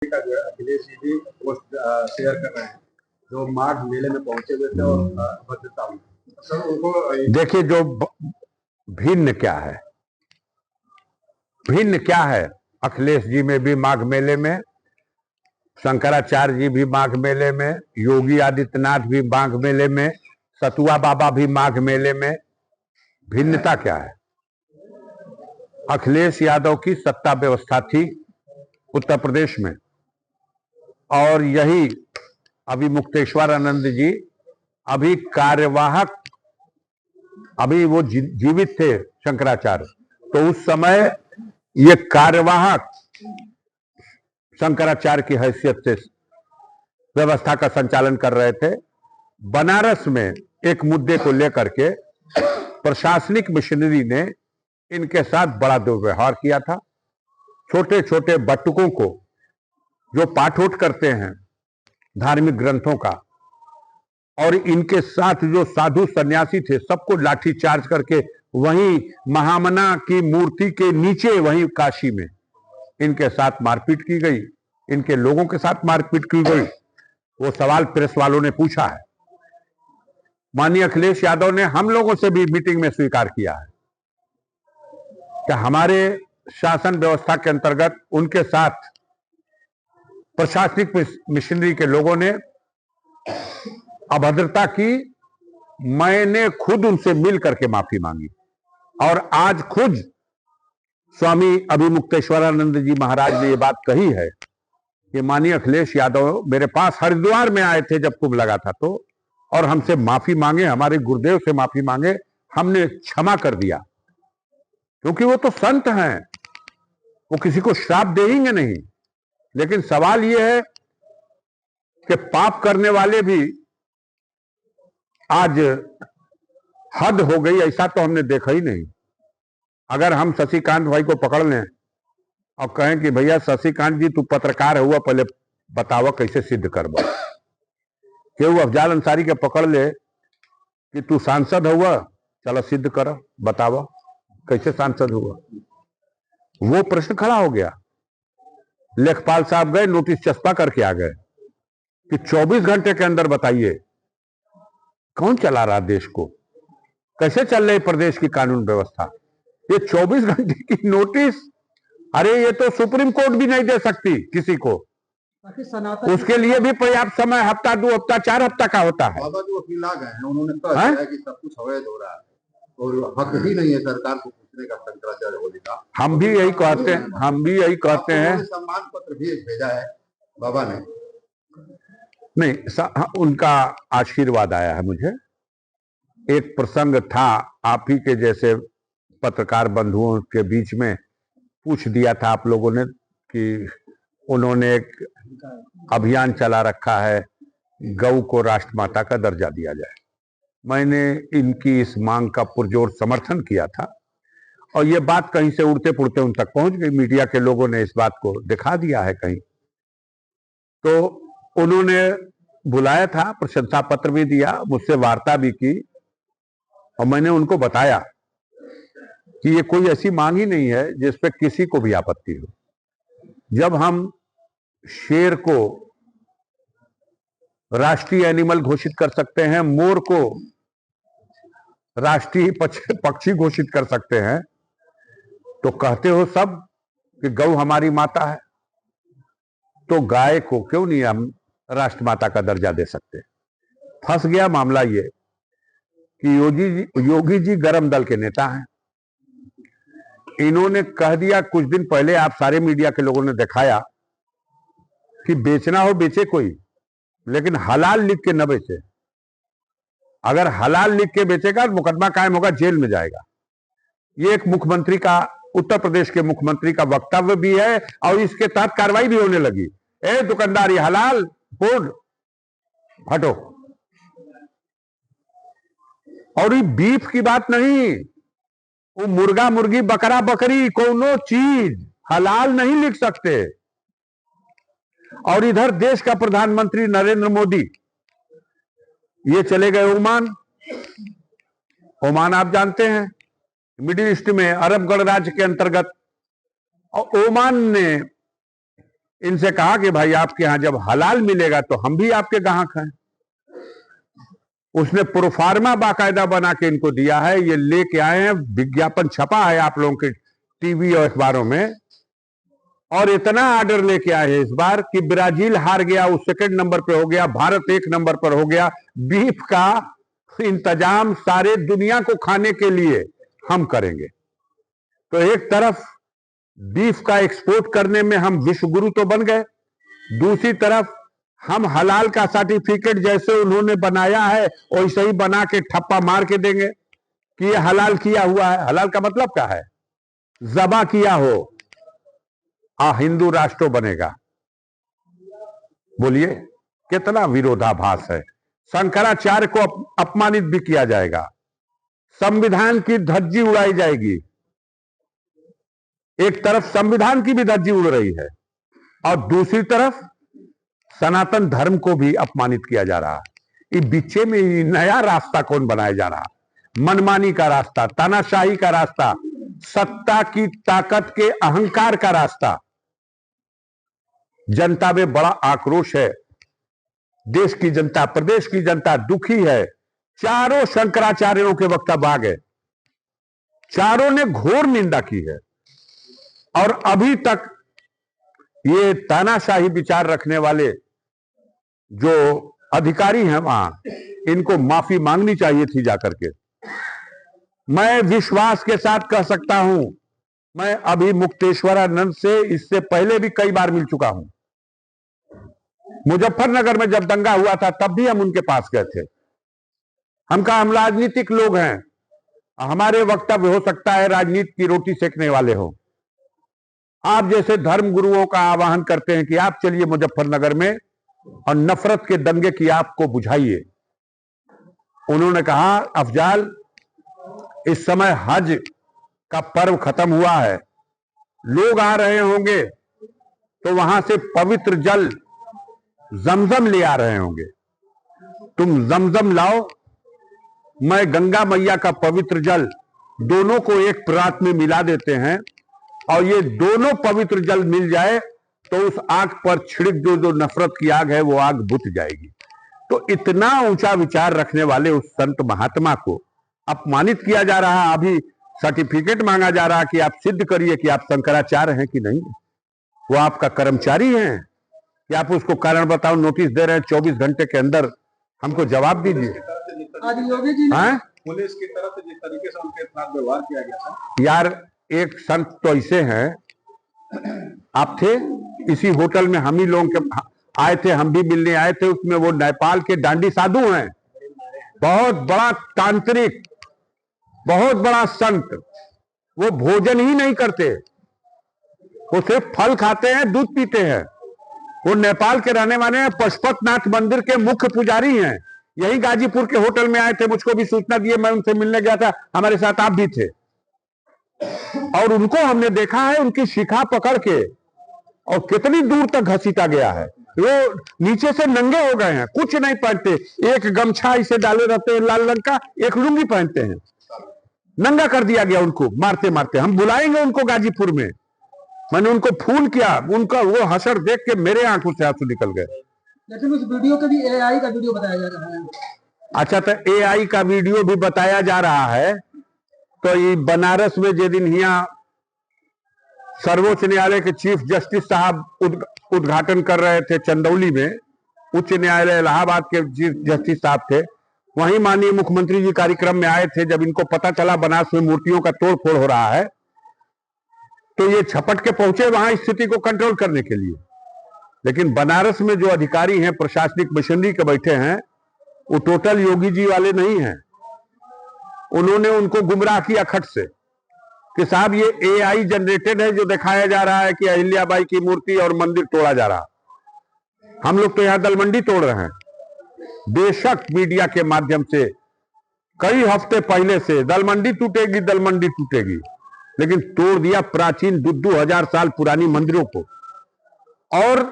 का जो है अखिलेश जी भी पोस्ट शेयर कर रहे हैं जो माघ मेले में पहुंचे हुए थे और भद्रता में सर उनको देखिए जो भिन्न क्या है, भिन्न क्या है। अखिलेश जी में भी माघ मेले में, शंकराचार्य जी भी माघ मेले में, योगी आदित्यनाथ भी माघ मेले में, सतुआ बाबा भी माघ मेले में। भिन्नता क्या है? अखिलेश यादव की सत्ता व्यवस्था थी उत्तर प्रदेश में, और यही अभी मुक्तेश्वर आनंद जी अभी कार्यवाहक, अभी वो जीवित थे शंकराचार्य, तो उस समय ये कार्यवाहक शंकराचार्य की हैसियत से व्यवस्था का संचालन कर रहे थे। बनारस में एक मुद्दे को लेकर के प्रशासनिक मिशनरी ने इनके साथ बड़ा दुर्व्यवहार किया था। छोटे छोटे बटुकों को जो पाठोट करते हैं धार्मिक ग्रंथों का, और इनके साथ जो साधु सन्यासी थे सबको लाठी चार्ज करके वहीं महामना की मूर्ति के नीचे, वहीं काशी में इनके साथ मारपीट की गई, इनके लोगों के साथ मारपीट की गई। वो सवाल प्रेस वालों ने पूछा है। माननीय अखिलेश यादव ने हम लोगों से भी मीटिंग में स्वीकार किया है कि हमारे शासन व्यवस्था के अंतर्गत उनके साथ प्रशासनिक मिशनरी के लोगों ने अभद्रता की। मैंने खुद उनसे मिल करके माफी मांगी, और आज खुद स्वामी अभिमुक्तेश्वरानंद जी महाराज ने यह बात कही है कि माननीय अखिलेश यादव मेरे पास हरिद्वार में आए थे जब कुंभ लगा था, तो और हमसे माफी मांगे, हमारे गुरुदेव से माफी मांगे, हमने क्षमा कर दिया, क्योंकि वो तो संत हैं, वो किसी को श्राप देंगे नहीं। लेकिन सवाल यह है कि पाप करने वाले भी आज हद हो गई, ऐसा तो हमने देखा ही नहीं। अगर हम शशिकांत भाई को पकड़ लें और कहें कि भैया शशिकांत जी तू पत्रकार हुआ, पहले बतावा कैसे सिद्ध करवा, कि वो अफजाल अंसारी के पकड़ ले कि तू सांसद हुआ, चलो सिद्ध करो, बतावा कैसे सांसद हुआ। वो प्रश्न खड़ा हो गया। लेखपाल साहब गए, नोटिस चस्पा करके आ गए कि 24 घंटे के अंदर बताइए कौन चला रहा देश को, कैसे चल रही प्रदेश की कानून व्यवस्था। ये 24 घंटे की नोटिस, अरे ये तो सुप्रीम कोर्ट भी नहीं दे सकती किसी को, उसके लिए भी पर्याप्त समय हफ्ता, 2 हफ्ता, 4 हफ्ता का होता है। बाबा जो वकील आ गए हैं उन्होंने कहा है कि सब कुछ अवैध हो रहा है और हक ही नहीं है सरकार को पूछने का शंकराचार्य होली का। हम भी यही कहते हैं, हम भी यही कहते हैं। सम्मान पत्र भी भेजा है बाबा ने। नहीं, उनका आशीर्वाद आया है मुझे। एक प्रसंग था, आप ही के जैसे पत्रकार बंधुओं के बीच में पूछ दिया था आप लोगों ने कि उन्होंने एक अभियान चला रखा है गौ को राष्ट्रमाता का दर्जा दिया जाए। मैंने इनकी इस मांग का पुरजोर समर्थन किया था, और ये बात कहीं से उड़ते पुड़ते उन तक पहुंच गई। मीडिया के लोगों ने इस बात को दिखा दिया है कहीं, तो उन्होंने बुलाया था, प्रशंसा पत्र भी दिया, मुझसे वार्ता भी की, और मैंने उनको बताया कि ये कोई ऐसी मांग ही नहीं है जिस पे किसी को भी आपत्ति हो। जब हम शेर को राष्ट्रीय एनिमल घोषित कर सकते हैं, मोर को राष्ट्रीय पक्षी घोषित कर सकते हैं, तो कहते हो सब कि गौ हमारी माता है, तो गाय को क्यों नहीं हम राष्ट्रमाता का दर्जा दे सकते। फंस गया मामला ये कि योगी जी गरम दल के नेता हैं। इन्होंने कह दिया कुछ दिन पहले, आप सारे मीडिया के लोगों ने दिखाया कि बेचना हो बेचे कोई, लेकिन हलाल लिख के न बेचे। अगर हलाल लिख के बेचेगा तो मुकदमा कायम होगा, जेल में जाएगा। ये एक मुख्यमंत्री का, उत्तर प्रदेश के मुख्यमंत्री का वक्तव्य भी है, और इसके तहत कार्रवाई भी होने लगी। ए दुकानदार, ये हलाल बोर्ड हटो। और ये बीफ की बात नहीं, वो मुर्गा मुर्गी बकरा बकरी कोनो चीज हलाल नहीं लिख सकते। और इधर देश का प्रधानमंत्री नरेंद्र मोदी ये चले गए ओमान। ओमान आप जानते हैं मिडिल ईस्ट में अरब गणराज्य के अंतर्गत, और ओमान ने इनसे कहा कि भाई आपके यहां जब हलाल मिलेगा तो हम भी आपके ग्राहक हैं। उसने प्रोफार्मा बाकायदा बना के इनको दिया है, ये लेके आए हैं, विज्ञापन छपा है आप लोगों के टीवी और अखबारों में। और इतना ऑर्डर लेके आए हैं इस बार कि ब्राजील हार गया, वो सेकंड नंबर पे हो गया, भारत 1 नंबर पर हो गया। बीफ का इंतजाम सारे दुनिया को खाने के लिए हम करेंगे। तो एक तरफ बीफ का एक्सपोर्ट करने में हम विश्व गुरु तो बन गए, दूसरी तरफ हम हलाल का सर्टिफिकेट जैसे उन्होंने बनाया है वैसे ही बना के ठप्पा मार के देंगे कि ये हलाल किया हुआ है। हलाल का मतलब क्या है? ज़बा किया हो, हिंदू राष्ट्र बनेगा। बोलिए कितना विरोधाभास है। शंकराचार्य को अपमानित भी किया जाएगा, संविधान की धज्जी उड़ाई जाएगी। एक तरफ संविधान की भी धज्जी उड़ रही है और दूसरी तरफ सनातन धर्म को भी अपमानित किया जा रहा है। इस बीचे में नया रास्ता कौन बनाया जा रहा? मनमानी का रास्ता, तानाशाही का रास्ता, सत्ता की ताकत के अहंकार का रास्ता। जनता में बड़ा आक्रोश है। देश की जनता, प्रदेश की जनता दुखी है। चारों शंकराचार्यों के वक्तव्य आ गए, चारों ने घोर निंदा की है और अभी तक ये तानाशाही विचार रखने वाले जो अधिकारी हैं वहां, इनको माफी मांगनी चाहिए थी जाकर के। मैं विश्वास के साथ कह सकता हूं, मैं अभी मुक्तेश्वरानंद से इससे पहले भी कई बार मिल चुका हूं। मुजफ्फरनगर में जब दंगा हुआ था तब भी हम उनके पास गए थे। हम राजनीतिक लोग हैं, हमारे वक्तव्य हो सकता है राजनीति की रोटी सेकने वाले हो। आप जैसे धर्म गुरुओं का आह्वान करते हैं कि आप चलिए मुजफ्फरनगर में और नफरत के दंगे की आपको बुझाइए। उन्होंने कहा अफजाल, इस समय हज का पर्व खत्म हुआ है, लोग आ रहे होंगे तो वहां से पवित्र जल जमजम ले आ रहे होंगे, तुम जमजम लाओ, मैं गंगा मैया का पवित्र जल, दोनों को एक परात में मिला देते हैं और ये दोनों पवित्र जल मिल जाए तो उस आग पर छिड़क जो नफरत की आग है वो आग बुझ जाएगी। तो इतना ऊंचा विचार रखने वाले उस संत महात्मा को अपमानित किया जा रहा है। अभी सर्टिफिकेट मांगा जा रहा है कि आप सिद्ध करिए कि आप शंकराचार्य हैं कि नहीं। वो आपका कर्मचारी हैं कि आप उसको कारण बताओ नोटिस दे रहे हैं 24 घंटे के अंदर हमको जवाब दीजिए। आज योगी जी ने पुलिस की तरफ से जिस तरीके से उनके साथ व्यवहार किया गया था, यार एक संत तो ऐसे हैं, आप थे इसी होटल में, हम ही लोग के आए थे, हम भी मिलने आए थे, उसमें वो नेपाल के डांडी साधु हैं, बहुत बड़ा तांत्रिक, बहुत बड़ा संत। वो भोजन ही नहीं करते, वो सिर्फ फल खाते हैं, दूध पीते हैं। वो नेपाल के रहने वाले हैं, पशुपतनाथ मंदिर के मुख्य पुजारी हैं। यही गाजीपुर के होटल में आए थे, मुझको भी सूचना दिए, मैं उनसे मिलने गया था, हमारे साथ आप भी थे। और उनको हमने देखा है उनकी शिखा पकड़ के और कितनी दूर तक घसीटा गया है। वो नीचे से नंगे हो गए हैं, कुछ नहीं पहनते, एक गमछा इसे डाले रहते हैं लाल रंग का, एक लुंगी पहनते हैं। नंगा कर दिया गया उनको मारते मारते। हम बुलाएंगे उनको गाजीपुर में। मैंने उनको फोन किया, उनका वो हसर देख के मेरे आंखों से आंसू निकल गए। लेकिन उस वीडियो का भी एआई का वीडियो बताया जा रहा है। अच्छा, तो एआई का वीडियो भी बताया जा रहा है। तो ये बनारस में जे दिन यहाँ सर्वोच्च न्यायालय के चीफ जस्टिस साहब उद्घाटन कर रहे थे चंदौली में, उच्च न्यायालय इलाहाबाद के चीफ जस्टिस साहब थे, वहीं माननीय मुख्यमंत्री जी कार्यक्रम में आए थे। जब इनको पता चला बनारस में मूर्तियों का तोड़फोड़ हो रहा है तो ये झपट के पहुंचे वहां स्थिति को कंट्रोल करने के लिए। लेकिन बनारस में जो अधिकारी हैं, प्रशासनिक मशीनरी के बैठे हैं, वो टोटल योगी जी वाले नहीं हैं। उन्होंने उनको गुमराह किया खट से कि साहब ये एआई जनरेटेड है जो दिखाया जा रहा है कि अहिल्याबाई की मूर्ति और मंदिर तोड़ा जा रहा। हम लोग तो यहां दलमंडी तोड़ रहे हैं। बेशक मीडिया के माध्यम से कई हफ्ते पहले से दलमंडी टूटेगी, दलमंडी टूटेगी, लेकिन तोड़ दिया प्राचीन 2,000 साल पुरानी मंदिरों को। और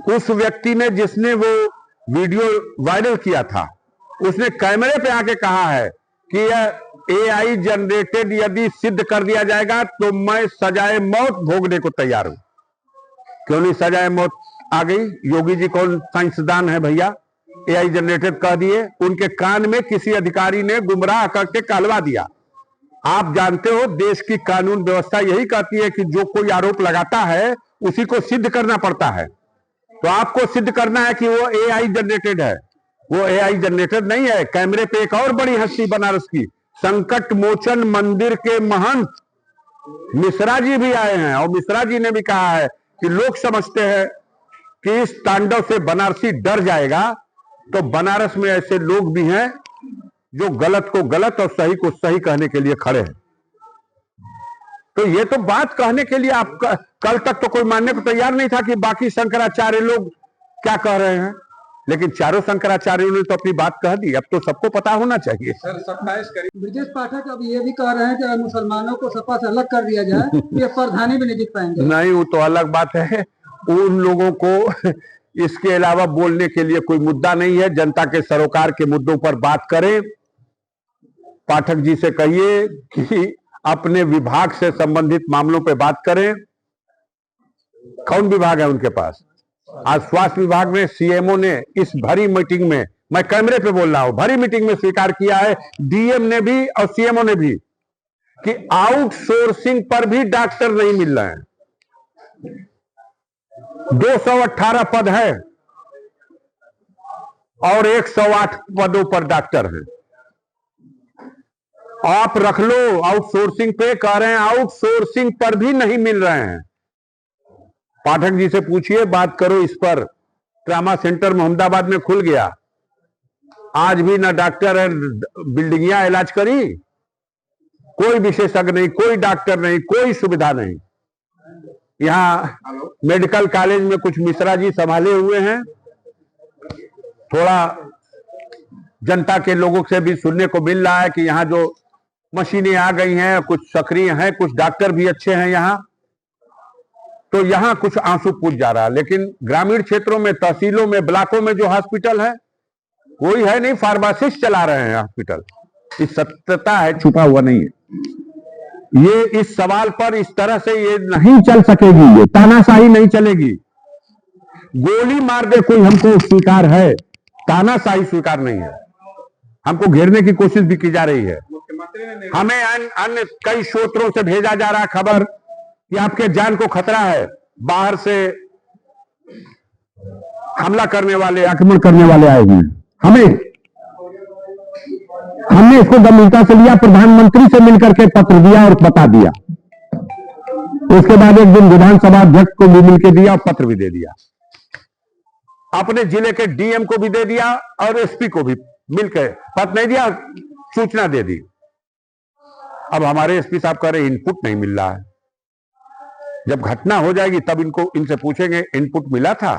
उस व्यक्ति ने, जिसने वो वीडियो वायरल किया था, उसने कैमरे पे आके कहा है कि यह एआई जनरेटेड यदि सिद्ध कर दिया जाएगा तो मैं सजाए मौत भोगने को तैयार हूं। क्यों नहीं सजाए मौत आ गई? योगी जी कौन साइंसदान है भैया? एआई जनरेटेड कह दिए। उनके कान में किसी अधिकारी ने गुमराह करके कहलवा दिया। आप जानते हो देश की कानून व्यवस्था यही कहती है कि जो कोई आरोप लगाता है उसी को सिद्ध करना पड़ता है। तो आपको सिद्ध करना है कि वो एआई जनरेटेड है। वो एआई जनरेटेड नहीं है। कैमरे पे एक और बड़ी हस्ती बनारस की, संकट मोचन मंदिर के महंत मिश्रा जी भी आए हैं, और मिश्रा जी ने भी कहा है कि लोग समझते हैं कि इस तांडव से बनारसी डर जाएगा। तो बनारस में ऐसे लोग भी हैं जो गलत को गलत और सही को सही कहने के लिए खड़े हैं। तो ये तो बात कहने के लिए आप कल तक तो कोई मानने को तैयार नहीं था कि बाकी शंकराचार्य लोग क्या कह रहे हैं, लेकिन चारों शंकराचार्यों ने तो अपनी बात कह दी। अब तो सबको पता होना चाहिए। सर 27 करीब ब्रजेश पाठक अब ये भी कह रहे हैं कि मुसलमानों को सपा से अलग कर दिया जाए, ये प्रधानी भी नहीं जीत पाएंगे। नहीं, वो तो अलग बात है। उन लोगों को इसके अलावा बोलने के लिए कोई मुद्दा नहीं है। जनता के सरोकार के मुद्दों पर बात करें। पाठक जी से कहिए कि अपने विभाग से संबंधित मामलों पे बात करें। कौन विभाग है उनके पास? आज स्वास्थ्य विभाग में सीएमओ ने इस भरी मीटिंग में, मैं कैमरे पे बोल रहा हूं, भरी मीटिंग में स्वीकार किया है, डीएम ने भी और सीएमओ ने भी, कि आउटसोर्सिंग पर भी डॉक्टर नहीं मिल रहे हैं। 218 पद है और 108 पदों पर डॉक्टर हैं। आप रख लो आउटसोर्सिंग पे, कह रहे हैं आउटसोर्सिंग पर भी नहीं मिल रहे हैं। पाठक जी से पूछिए, बात करो इस पर। ट्रामा सेंटर मोहम्मदाबाद में खुल गया, आज भी ना डॉक्टर है, बिल्डिंगियां इलाज करी, कोई विशेषज्ञ नहीं, कोई डॉक्टर नहीं, कोई सुविधा नहीं। यहां मेडिकल कॉलेज में कुछ मिश्रा जी संभाले हुए हैं। थोड़ा जनता के लोगों से भी सुनने को मिल रहा है कि यहां जो मशीनें आ गई हैं, कुछ सक्रिय हैं, कुछ डॉक्टर भी अच्छे हैं यहां, तो यहां कुछ आंसू पूछ जा रहा है। लेकिन ग्रामीण क्षेत्रों में, तहसीलों में, ब्लॉकों में जो हॉस्पिटल है कोई है नहीं, फार्मासिस्ट चला रहे हैं हॉस्पिटल। इस सत्यता है, छुपा हुआ नहीं है। ये इस सवाल पर इस तरह से ये नहीं चल सकेगी, ये तानाशाही नहीं चलेगी। गोली मार दे कोई हमको स्वीकार है, तानाशाही स्वीकार नहीं है। हमको घेरने की कोशिश भी की जा रही है। हमें अन्य कई स्रोतों से भेजा जा रहा खबर कि आपके जान को खतरा है, बाहर से हमला करने वाले, आक्रमण करने वाले आए हुए हैं। हमने इसको गंभीरता से लिया, प्रधानमंत्री से मिलकर के पत्र दिया और बता दिया। उसके बाद एक दिन विधानसभा अध्यक्ष को भी मिलकर दिया और पत्र भी दे दिया। अपने जिले के डीएम को भी दे दिया और एसपी को भी मिलकर, पत्र नहीं दिया, सूचना दे दी। अब हमारे एसपी साहब कह रहे इनपुट नहीं मिल रहा है। जब घटना हो जाएगी तब इनसे पूछेंगे इनपुट मिला था।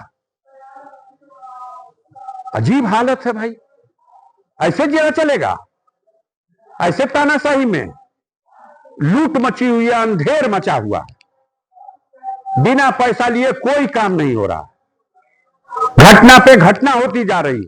अजीब हालत है भाई, ऐसे जिला चलेगा? ऐसे तानाशाही में लूट मची हुई है, अंधेर मचा हुआ, बिना पैसा लिए कोई काम नहीं हो रहा, घटना पे घटना होती जा रही।